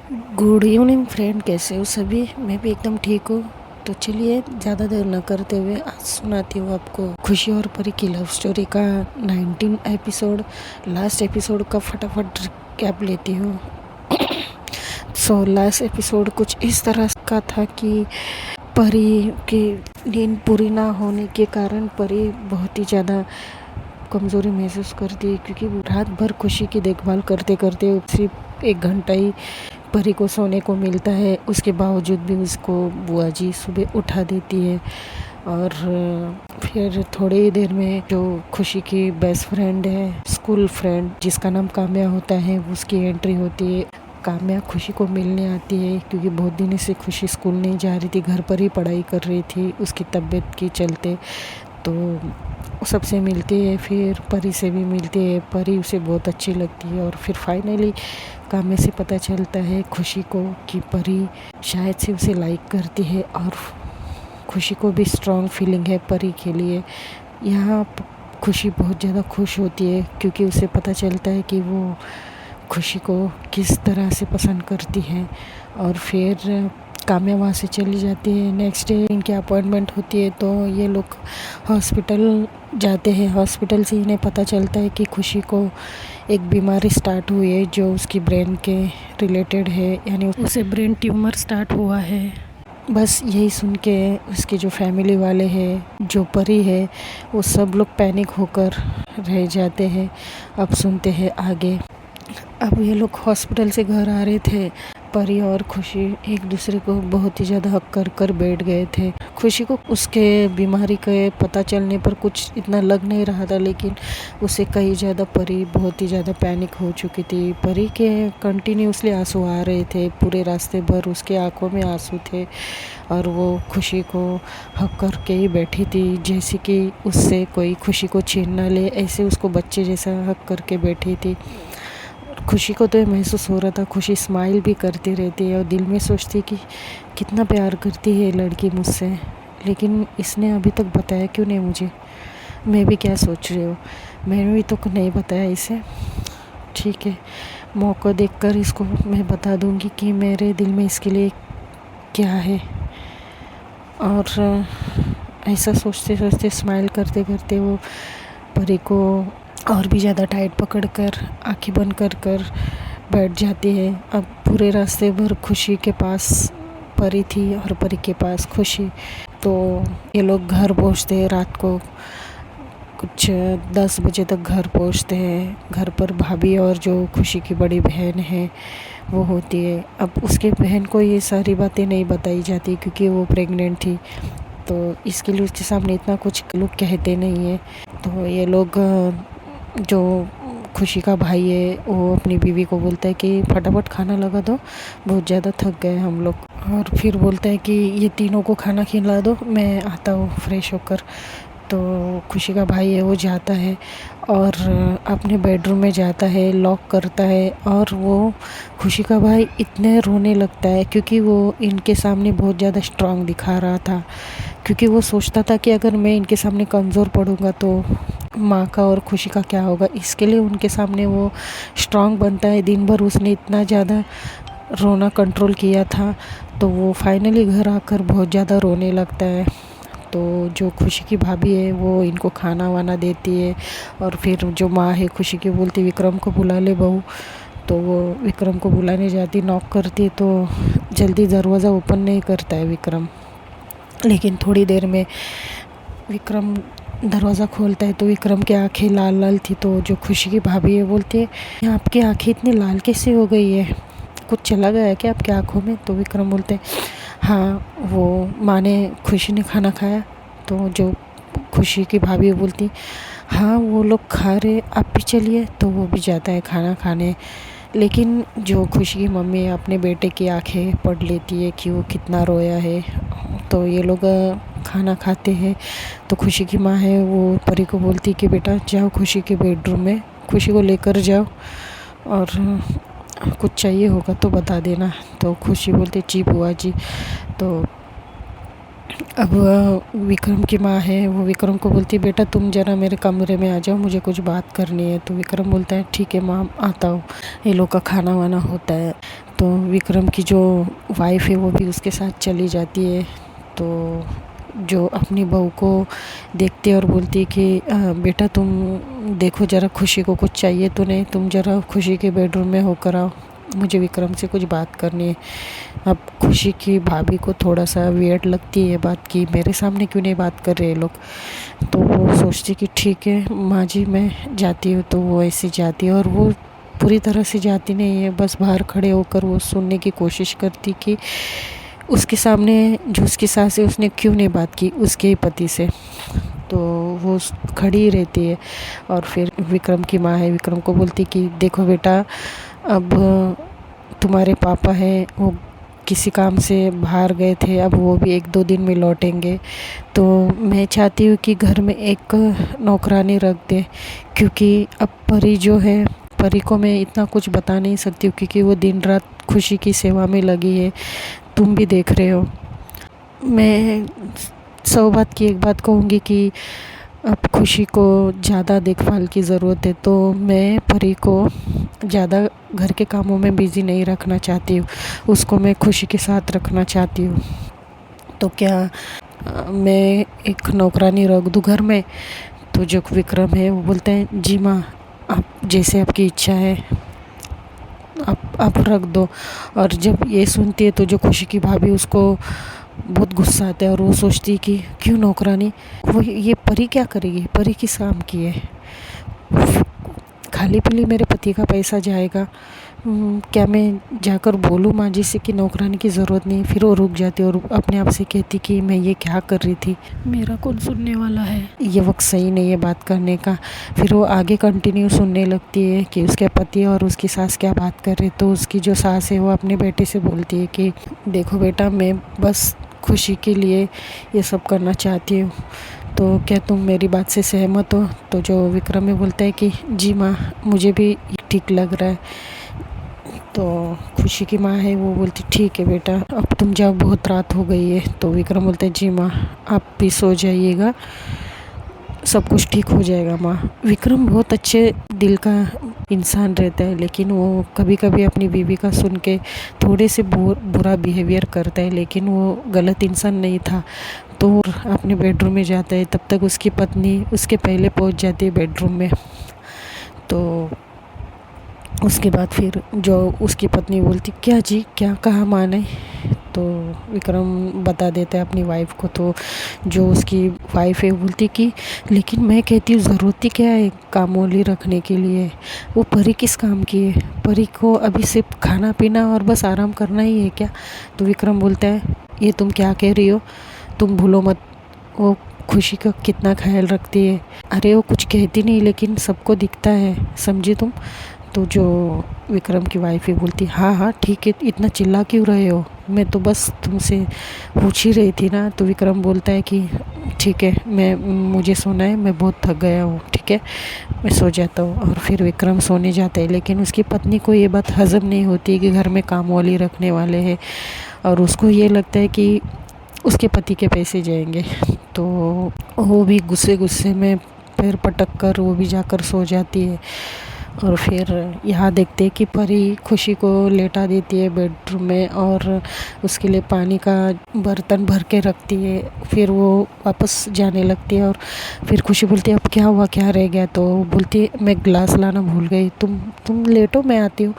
Good evening friend, कैसे हो सभी। मैं भी एकदम ठीक हूँ। तो चलिए ज़्यादा देर न करते हुए आज सुनाती हूँ आपको खुशी और परी की लव स्टोरी का 19 एपिसोड, लास्ट एपिसोड का फटाफट कैप लेती हूँ। सो लास्ट एपिसोड कुछ इस तरह का था कि परी की नींद पूरी ना होने के कारण परी बहुत ही ज़्यादा कमज़ोरी महसूस करती है, क्योंकि वो रात भर खुशी की देखभाल करते करते सिर्फ 1 घंटा ही परी को सोने को मिलता है। उसके बावजूद भी उसको बुआ जी सुबह उठा देती है। और फिर थोड़ी ही देर में जो खुशी की बेस्ट फ्रेंड है, स्कूल फ्रेंड जिसका नाम काम्या होता है, उसकी एंट्री होती है। काम्या खुशी को मिलने आती है, क्योंकि बहुत दिन से खुशी स्कूल नहीं जा रही थी, घर पर ही पढ़ाई कर रही थी उसकी तबीयत के चलते। तो सबसे मिलती है, फिर परी से भी मिलती है। परी उसे बहुत अच्छी लगती है और फिर फाइनली काम्या से पता चलता है खुशी को कि परी शायद से उसे लाइक करती है, और खुशी को भी स्ट्रॉन्ग फीलिंग है परी के लिए। यहाँ खुशी बहुत ज़्यादा खुश होती है, क्योंकि उसे पता चलता है कि वो खुशी को किस तरह से पसंद करती है। और फिर काम्या वहाँ से चली जाती है। नेक्स्ट डे इनकी अपॉइंटमेंट होती है, तो ये लोग हॉस्पिटल जाते हैं। हॉस्पिटल से इन्हें पता चलता है कि खुशी को एक बीमारी स्टार्ट हुई है जो उसकी ब्रेन के रिलेटेड है, यानी उसे ब्रेन ट्यूमर स्टार्ट हुआ है। बस यही सुन के उसके जो फैमिली वाले हैं, जो परी है, वो सब लोग पैनिक होकर रह जाते हैं। अब सुनते हैं आगे। अब ये लोग हॉस्पिटल से घर आ रहे थे। परी और खुशी एक दूसरे को बहुत ही ज़्यादा हक कर कर बैठ गए थे। खुशी को उसके बीमारी के पता चलने पर कुछ इतना लग नहीं रहा था, लेकिन उसे कई ज़्यादा परी बहुत ही ज़्यादा पैनिक हो चुकी थी। परी के कंटिन्यूसली आंसू आ रहे थे, पूरे रास्ते भर उसके आंखों में आंसू थे, और वो खुशी को हक करके ही बैठी थी, जैसे कि उससे कोई खुशी को छीन ना ले, ऐसे उसको बच्चे जैसा हक करके बैठी थी। खुशी को तो ये महसूस हो रहा था। खुशी स्माइल भी करती रहती है और दिल में सोचती कि कितना प्यार करती है लड़की मुझसे, लेकिन इसने अभी तक बताया क्यों नहीं मुझे। मैं भी क्या सोच रही हूँ, मैंने भी तो नहीं बताया इसे। ठीक है, मौका देखकर इसको मैं बता दूँगी कि मेरे दिल में इसके लिए क्या है। और ऐसा सोचते सोचते स्माइल करते करते वो परी को और भी ज़्यादा टाइट पकड़कर आंखें बंद कर बैठ जाती है। अब पूरे रास्ते भर खुशी के पास परी थी और परी के पास खुशी। तो ये लोग घर पहुंचते हैं रात को, कुछ 10 बजे तक घर पहुंचते हैं। घर पर भाभी और जो खुशी की बड़ी बहन है वो होती है। अब उसके बहन को ये सारी बातें नहीं बताई जाती, क्योंकि वो प्रेग्नेंट थी, तो इसके लिए उसके सामने इतना कुछ लोग कहते नहीं है। तो ये लोग, जो खुशी का भाई है, वो अपनी बीवी को बोलता है कि फटाफट खाना लगा दो, बहुत ज़्यादा थक गए हम लोग। और फिर बोलता है कि ये तीनों को खाना खिला दो, मैं आता हूँ फ्रेश होकर। तो खुशी का भाई है वो जाता है और अपने बेडरूम में जाता है, लॉक करता है। और वो खुशी का भाई इतने रोने लगता है, क्योंकि वो इनके सामने बहुत ज़्यादा स्ट्रांग दिखा रहा था, क्योंकि वो सोचता था कि अगर मैं इनके सामने कमज़ोर पड़ूंगा तो माँ का और खुशी का क्या होगा। इसके लिए उनके सामने वो स्ट्रांग बनता है। दिन भर उसने इतना ज़्यादा रोना कंट्रोल किया था, तो वो फाइनली घर आकर बहुत ज़्यादा रोने लगता है। तो जो खुशी की भाभी है वो इनको खाना वाना देती है, और फिर जो माँ है खुशी की बोलती विक्रम को बुला ले बहू। तो वो विक्रम को बुलाने जाती, नॉक करती है, तो जल्दी दरवाज़ा ओपन नहीं करता है विक्रम। लेकिन थोड़ी देर में विक्रम दरवाज़ा खोलता है, तो विक्रम की आंखें लाल लाल थी। तो जो खुशी की भाभी है बोलती है आपकी आंखें इतनी लाल कैसे हो गई है, कुछ चला गया है क्या आपकी आंखों में। तो विक्रम बोलते हैं हाँ, वो माँ ने, खुशी ने खाना खाया। तो जो खुशी की भाभी बोलती हाँ वो लोग खा रहे, आप भी चलिए। तो वो भी जाता है खाना खाने। लेकिन जो खुशी की मम्मी है अपने बेटे की आंखें पढ़ लेती है कि वो कितना रोया है। तो ये लोग खाना खाते हैं। तो खुशी की माँ है वो परी को बोलती कि बेटा जाओ खुशी के बेडरूम में, खुशी को लेकर जाओ, और कुछ चाहिए होगा तो बता देना। तो खुशी बोलती जी बुआ जी। तो अब विक्रम की माँ है वो विक्रम को बोलती बेटा तुम ज़रा मेरे कमरे में आ जाओ, मुझे कुछ बात करनी है। तो विक्रम बोलता है ठीक है माँ आता हूँ। ये लोग का खाना वाना होता है। तो विक्रम की जो वाइफ है वो भी उसके साथ चली जाती है। तो जो अपनी बहू को देखती है और बोलती है कि बेटा तुम देखो ज़रा, खुशी को कुछ चाहिए तो नहीं, तुम ज़रा खुशी के बेडरूम में होकर आओ, मुझे विक्रम से कुछ बात करनी है। अब खुशी की भाभी को थोड़ा सा वियर्ड लगती है बात की, मेरे सामने क्यों नहीं बात कर रहे ये लोग। तो वो सोचती कि ठीक है माँ जी मैं जाती हूँ। तो वो ऐसे जाती है और वो पूरी तरह से जाती नहीं है, बस बाहर खड़े होकर वो सुनने की कोशिश करती कि उसके सामने जो उसकी सास है उसने क्यों नहीं बात की उसके पति से। तो वो खड़ी ही रहती है और फिर विक्रम की माँ है विक्रम को बोलती कि देखो बेटा, अब तुम्हारे पापा हैं वो किसी काम से बाहर गए थे, अब वो भी 1-2 दिन में लौटेंगे। तो मैं चाहती हूँ कि घर में एक नौकरानी रख दे, क्योंकि अब परी जो है, परी को मैं इतना कुछ बता नहीं सकती हूँ क्योंकि वो दिन रात खुशी की सेवा में लगी है, तुम भी देख रहे हो। मैं 100 बात की एक बात कहूँगी कि अब खुशी को ज़्यादा देखभाल की ज़रूरत है, तो मैं परी को ज़्यादा घर के कामों में बिज़ी नहीं रखना चाहती हूँ, उसको मैं खुशी के साथ रखना चाहती हूँ। तो क्या मैं एक नौकरानी रख दूँ घर में। तो जो विक्रम है वो बोलते हैं जी माँ, आप जैसे आपकी इच्छा है आप रख दो। और जब ये सुनती है तो जो खुशी की भाभी उसको बहुत गुस्सा आता है और वो सोचती है कि क्यों नौकरानी, वो ये परी क्या करेगी, परी किस काम की है, खाली पीली मेरे पति का पैसा जाएगा। क्या मैं जाकर बोलूँ माँ जी से कि नौकरानी की ज़रूरत नहीं। फिर वो रुक जाती और अपने आप से कहती कि मैं ये क्या कर रही थी, मेरा कौन सुनने वाला है, ये वक्त सही नहीं है बात करने का। फिर वो आगे कंटिन्यू सुनने लगती है कि उसके पति और उसकी सास क्या बात कर रहे। तो उसकी जो सास है वो अपने बेटे से बोलती है कि देखो बेटा, मैं बस खुशी के लिए ये सब करना चाहती हूँ, तो क्या तुम मेरी बात से सहमत हो। तो जो विक्रम में बोलता है कि जी माँ, मुझे भी ठीक लग रहा है। तो खुशी की माँ है वो बोलती ठीक है बेटा, अब तुम जाओ, बहुत रात हो गई है। तो विक्रम बोलते हैं जी माँ, आप भी सो जाइएगा, सब कुछ ठीक हो जाएगा माँ। विक्रम बहुत अच्छे दिल का इंसान रहता है, लेकिन वो कभी कभी अपनी बीवी का सुन के थोड़े से बुरा बिहेवियर करता है, लेकिन वो गलत इंसान नहीं था। तो वो अपने बेडरूम में जाता है, तब तक उसकी पत्नी उसके पहले पहुंच जाती है बेडरूम में। तो उसके बाद फिर जो उसकी पत्नी बोलती क्या जी, क्या कहा माँ ने। तो विक्रम बता देता है अपनी वाइफ को। तो जो उसकी वाइफ है बोलती कि लेकिन मैं कहती हूँ ज़रूरत ही क्या है कामोली रखने के लिए, वो परी किस काम की है, परी को अभी सिर्फ खाना पीना और बस आराम करना ही है क्या। तो विक्रम बोलता है ये तुम क्या कह रही हो, तुम भूलो मत वो खुशी का कितना ख्याल रखती है। अरे वो कुछ कहती नहीं लेकिन सबको दिखता है, समझी तुम। तो जो विक्रम की वाइफ ही बोलती हाँ हाँ ठीक है, इतना चिल्ला क्यों रहे हो, मैं तो बस तुमसे पूछ ही रही थी ना। तो विक्रम बोलता है कि ठीक है, मुझे सोना है, मैं बहुत थक गया हूँ, ठीक है मैं सो जाता हूँ। और फिर विक्रम सोने जाता है, लेकिन उसकी पत्नी को ये बात हज़म नहीं होती कि घर में काम वाली रखने वाले हैं, और उसको ये लगता है कि उसके पति के पैसे जाएंगे। तो वो भी गुस्से गुस्से में पैर पटक कर वो भी जाकर सो जाती है। और फिर यहाँ देखते हैं कि परी खुशी को लेटा देती है बेडरूम में और उसके लिए पानी का बर्तन भर के रखती है। फिर वो वापस जाने लगती है और फिर खुशी बोलती है अब क्या हुआ, क्या रह गया। तो बोलती है मैं ग्लास लाना भूल गई, तुम लेटो मैं आती हूँ।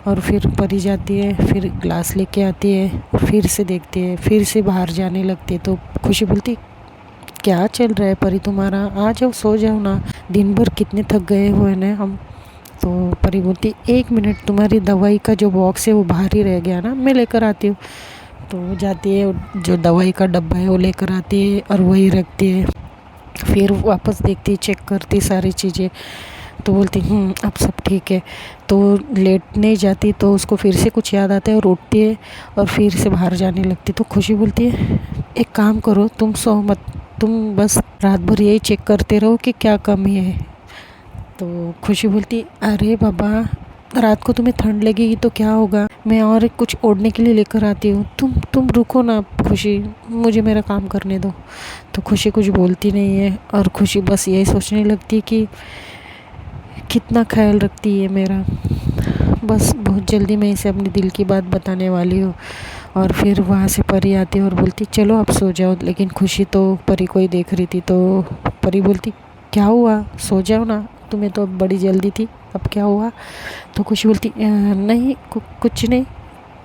और फिर परी जाती है, फिर ग्लास लेके आती है, फिर से देखती है, फिर से बाहर जाने लगती है। तो खुशी बोलती क्या चल रहा है परी तुम्हारा, आ जाओ सो जाओ ना, दिन भर कितने थक गए हुए ना हम। तो परी बोलती 1 मिनट, तुम्हारी दवाई का जो बॉक्स है वो बाहर ही रह गया ना, मैं लेकर आती हूँ। तो वो जाती है, जो दवाई का डब्बा है वो लेकर आती है और वही रखती है। फिर वापस देखती है, चेक करती सारी चीज़ें, तो बोलती अब सब ठीक है। तो लेटने जाती तो उसको फिर से कुछ याद आता है और उठती है और फिर से बाहर जाने लगती। तो खुशी बोलती है एक काम करो, तुम सो मत, तुम बस रात भर यही चेक करते रहो कि क्या कमी है। तो खुशी बोलती अरे बाबा, रात को तुम्हें ठंड लगेगी तो क्या होगा, मैं और कुछ ओढ़ने के लिए लेकर आती हूँ, तुम रुको ना खुशी, मुझे मेरा काम करने दो। तो खुशी कुछ बोलती नहीं है और खुशी बस यही सोचने लगती कि कितना ख्याल रखती है मेरा। बस बहुत जल्दी मैं इसे अपने दिल की बात बताने वाली हूँ। और फिर वहाँ से परी आती है और बोलती चलो अब सो जाओ, लेकिन खुशी तो परी को ही देख रही थी। तो परी बोलती क्या हुआ, सो जाओ ना, तुम्हें तो अब बड़ी जल्दी थी, अब क्या हुआ? तो खुशी बोलती नहीं कुछ नहीं,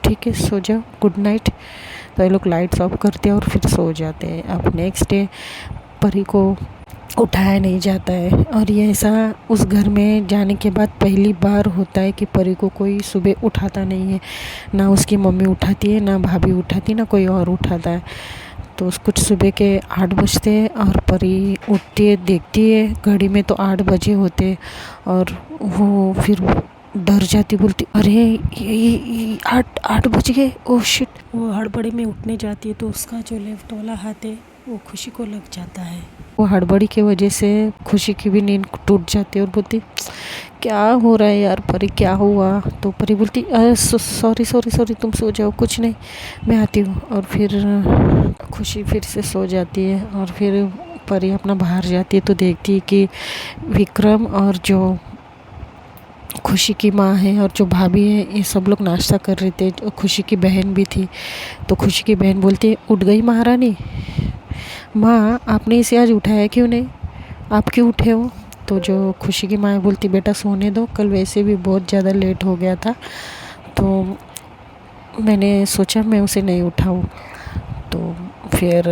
ठीक है सो जाओ, गुड नाइट। तो ये लोग लाइट्स ऑफ करते हैं और फिर सो जाते हैं। अब नेक्स्ट डे परी को उठाया नहीं जाता है, और ये ऐसा उस घर में जाने के बाद पहली बार होता है कि परी को कोई सुबह उठाता नहीं है। ना उसकी मम्मी उठाती है, ना भाभी उठाती, ना कोई और उठाता है। तो कुछ सुबह के 8 बजते हैं और परी उठती है, देखती है घड़ी में तो 8 बजे होते हैं। और वो फिर डर जाती, बोलती अरे ये 8 बज गए, ओह शिट। वो हड़बड़ी में उठने जाती है तो उसका जो लेफ्ट वाला हाथ है वो खुशी को लग जाता है। वो हड़बड़ी की वजह से खुशी की भी नींद टूट जाती है और बोलती क्या हो रहा है यार परी, क्या हुआ? तो परी बोलती सॉरी सॉरी सॉरी, तुम सो जाओ, कुछ नहीं, मैं आती हूँ। और फिर खुशी फिर से सो जाती है। और फिर परी अपना बाहर जाती है तो देखती है कि विक्रम और जो खुशी की माँ है और जो भाभी है ये सब लोग नाश्ता कर रहे थे। खुशी की बहन भी थी। तो खुशी की बहन बोलती है उठ गई महारानी? माँ आपने इसे आज उठाया क्यों नहीं, आप क्यों उठे हो? तो जो खुशी की माँ बोलती बेटा सोने दो, कल वैसे भी बहुत ज़्यादा लेट हो गया था तो मैंने सोचा मैं उसे नहीं उठाऊँ। तो फिर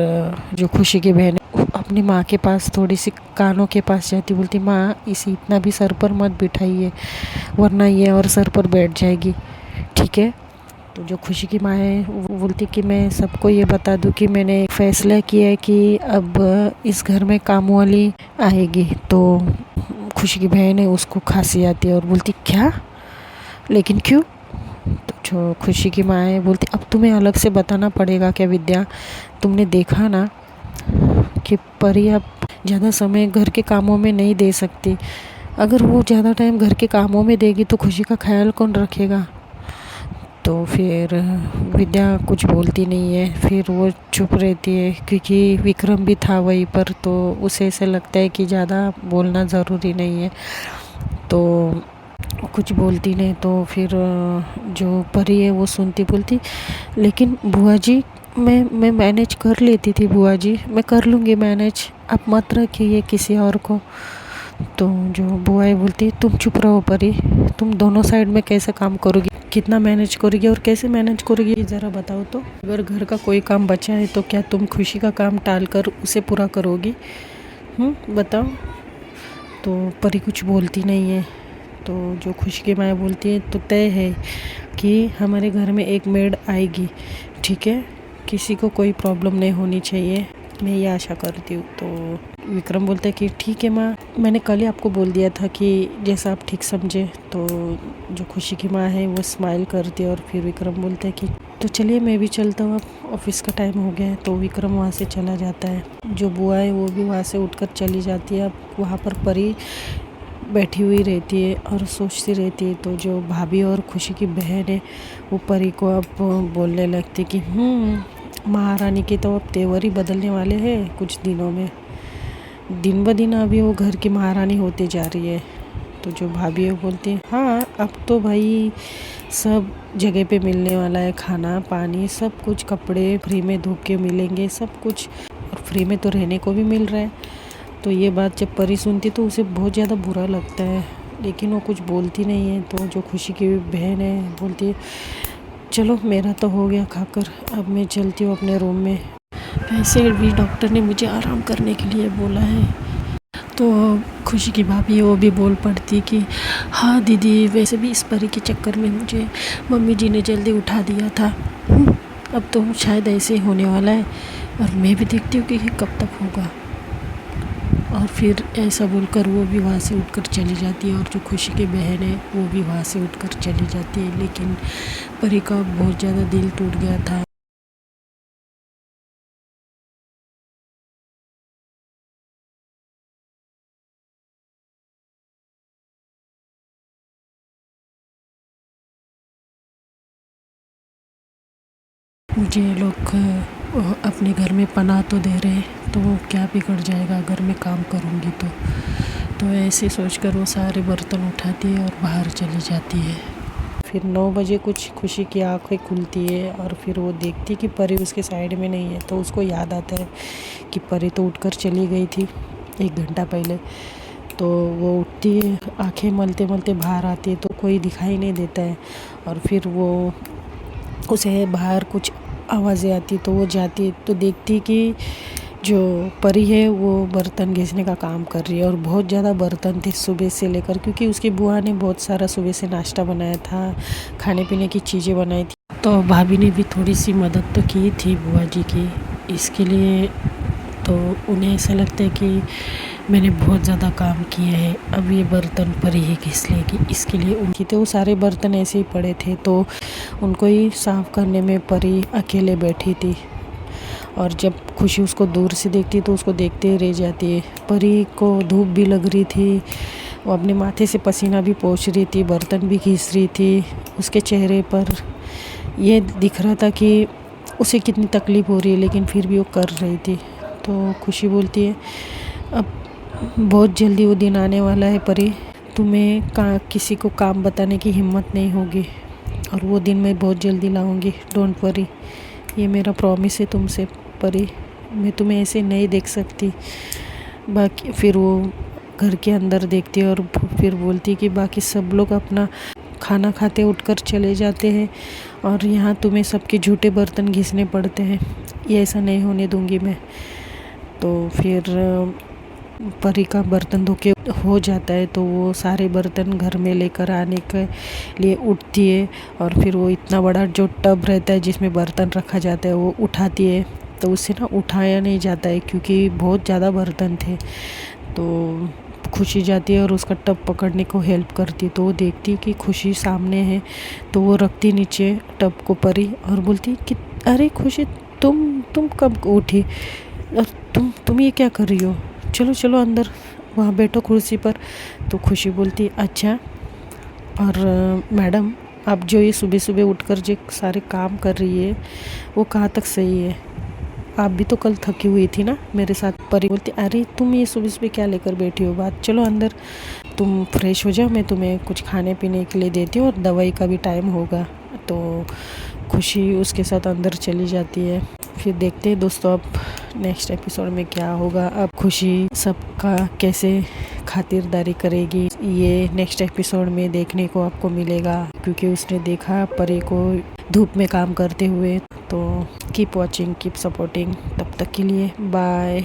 जो खुशी की बहन है अपनी माँ के पास थोड़ी सी कानों के पास जाती, बोलती माँ इसे इतना भी सर पर मत बिठाइए वरना ये और सर पर बैठ जाएगी, ठीक है? तो जो खुशी की माँ है वो बोलती कि मैं सबको ये बता दूं कि मैंने फैसला किया है कि अब इस घर में काम वाली आएगी। तो खुशी की बहन है उसको खांसी आती है और बोलती क्या, लेकिन क्यों? तो जो खुशी की माँ है बोलती अब तुम्हें अलग से बताना पड़ेगा क्या विद्या, तुमने देखा ना कि परी अब ज़्यादा समय घर के कामों में नहीं दे सकती, अगर वो ज़्यादा टाइम घर के कामों में देगी तो खुशी का ख्याल कौन रखेगा? तो फिर विद्या कुछ बोलती नहीं है, फिर वो चुप रहती है क्योंकि विक्रम भी था वहीं पर। तो उसे ऐसा लगता है कि ज़्यादा बोलना ज़रूरी नहीं है, तो कुछ बोलती नहीं। तो फिर जो परी है वो सुनती, बोलती लेकिन बुआ जी मैं मैनेज कर लेती थी, बुआ जी मैं कर लूँगी मैनेज, आप मत रखिए किसी और को। तो जो बुआ है बोलती तुम चुप रहो परी, तुम दोनों साइड में कैसे काम करोगी, कितना मैनेज करोगी और कैसे मैनेज करोगी ज़रा बताओ तो। अगर घर का कोई काम बचा है तो क्या तुम खुशी का काम टाल कर उसे पूरा करोगी? बताओ। तो परी कुछ बोलती नहीं है। तो जो खुशी की माँ बोलती है तो तय है कि हमारे घर में एक मेड आएगी, ठीक है, किसी को कोई प्रॉब्लम नहीं होनी चाहिए, मैं ये आशा करती हूँ। तो विक्रम बोलता है कि ठीक है माँ, मैंने कल ही आपको बोल दिया था कि जैसा आप ठीक समझे। तो जो खुशी की माँ है वो स्माइल करती है और फिर विक्रम बोलता है कि तो चलिए मैं भी चलता हूँ, अब ऑफिस का टाइम हो गया है। तो विक्रम वहाँ से चला जाता है। जो बुआ है वो भी वहाँ से उठकर चली जाती है। अब वहाँ पर परी बैठी हुई रहती है और सोचती रहती है। तो जो भाभी और खुशी की बहन है वो परी को अब बोलने लगती कि महारानी के तो अब तेवर ही बदलने वाले हैं कुछ दिनों में, दिन ब दिन अभी वो घर की महारानी होती जा रही है। तो जो भाभी है वो बोलती है हाँ अब तो भाई सब जगह पे मिलने वाला है, खाना पानी सब कुछ, कपड़े फ्री में धो के मिलेंगे सब कुछ, और फ्री में तो रहने को भी मिल रहा है। तो ये बात जब परी सुनती तो उसे बहुत ज़्यादा बुरा लगता है, लेकिन वो कुछ बोलती नहीं है। तो जो खुशी की बहन है बोलती है चलो मेरा तो हो गया खाकर, अब मैं चलती हूँ अपने रूम में, वैसे भी डॉक्टर ने मुझे आराम करने के लिए बोला है। तो खुशी की भाभी है वो भी बोल पड़ती कि हाँ दीदी, वैसे भी इस परी के चक्कर में मुझे मम्मी जी ने जल्दी उठा दिया था, अब तो शायद ऐसे ही होने वाला है, और मैं भी देखती हूँ कि कब तक होगा। और फिर ऐसा बोलकर वो भी वहाँ से उठकर चली जाती है। और जो खुशी की बहन है वो भी वहाँ से उठकर चली जाती है। लेकिन परी का बहुत ज़्यादा दिल टूट गया था। मुझे लोग अपने घर में पनाह तो दे रहे हैं, तो क्या बिगड़ जाएगा अगर मैं काम करूँगी तो ऐसे सोचकर वो सारे बर्तन उठाती है और बाहर चली जाती है। फिर 9 बजे कुछ खुशी की आंखें खुलती है और फिर वो देखती कि परी उसके साइड में नहीं है, तो उसको याद आता है कि परी तो उठकर चली गई थी 1 घंटा पहले। तो वो उठती है, आंखें मलते मलते बाहर आती है तो कोई दिखाई नहीं देता है, और फिर वो उसे बाहर कुछ आवाज़ें आती तो वो जाती है तो देखती कि जो परी है वो बर्तन घिसने का काम कर रही है, और बहुत ज़्यादा बर्तन थे सुबह से लेकर, क्योंकि उसकी बुआ ने बहुत सारा सुबह से नाश्ता बनाया था, खाने पीने की चीज़ें बनाई थी। तो भाभी ने भी थोड़ी सी मदद तो की थी बुआ जी की इसके लिए। तो उन्हें ऐसा लगता है कि मैंने बहुत ज़्यादा काम किया है, अब ये बर्तन परी ही घिस लेगी, इसके लिए उनकी तो वो सारे बर्तन ऐसे ही पड़े थे, तो उनको ही साफ़ करने में परी अकेले बैठी थी। और जब खुशी उसको दूर से देखती तो उसको देखते ही रह जाती है। परी को धूप भी लग रही थी, वो अपने माथे से पसीना भी पोंछ रही थी, बर्तन भी घिस रही थी। उसके चेहरे पर ये दिख रहा था कि उसे कितनी तकलीफ़ हो रही है, लेकिन फिर भी वो कर रही थी। तो खुशी बोलती है, अब बहुत जल्दी वो दिन आने वाला है परी, तुम्हें किसी को काम बताने की हिम्मत नहीं होगी, और वो दिन मैं बहुत जल्दी लाऊंगी, डोंट वरी, ये मेरा प्रॉमिस है तुमसे परी, मैं तुम्हें ऐसे नहीं देख सकती। बाकी फिर वो घर के अंदर देखती है और फिर बोलती कि बाकी सब लोग अपना खाना खाते उठकर चले जाते हैं, और यहाँ तुम्हें सबके झूठे बर्तन घिसने पड़ते हैं, ये ऐसा नहीं होने दूंगी मैं। तो फिर परी का बर्तन धो के हो जाता है, तो वो सारे बर्तन घर में लेकर आने के लिए उठती है, और फिर वो इतना बड़ा जो टब रहता है जिसमें बर्तन रखा जाता है वो उठाती है। तो उससे ना उठाया नहीं जाता है क्योंकि बहुत ज़्यादा बर्तन थे। तो खुशी जाती है और उसका टब पकड़ने को हेल्प करती है, तो वो देखती है कि खुशी सामने है, तो वो रखती नीचे टब को परी और बोलती कि अरे खुशी, तुम कब उठी, और तुम ये क्या कर रही हो, चलो चलो अंदर वहाँ बैठो कुर्सी पर। तो खुशी बोलती अच्छा, और मैडम आप जो ये सुबह सुबह उठकर जो सारे काम कर रही है वो कहाँ तक सही है, आप भी तो कल थकी हुई थी ना मेरे साथ। परी बोलती अरे तुम ये सुबह सुबह क्या लेकर बैठी हो बात, चलो अंदर तुम फ्रेश हो जाओ, मैं तुम्हें कुछ खाने पीने के लिए देती हूँ, और दवाई का भी टाइम होगा। तो खुशी उसके साथ अंदर चली जाती है। फिर देखते हैं दोस्तों अब नेक्स्ट एपिसोड में क्या होगा, अब खुशी सबका कैसे खातिरदारी करेगी, ये नेक्स्ट एपिसोड में देखने को आपको मिलेगा, क्योंकि उसने देखा परी को धूप में काम करते हुए। तो कीप वॉचिंग, कीप सपोर्टिंग, तब तक के लिए बाय।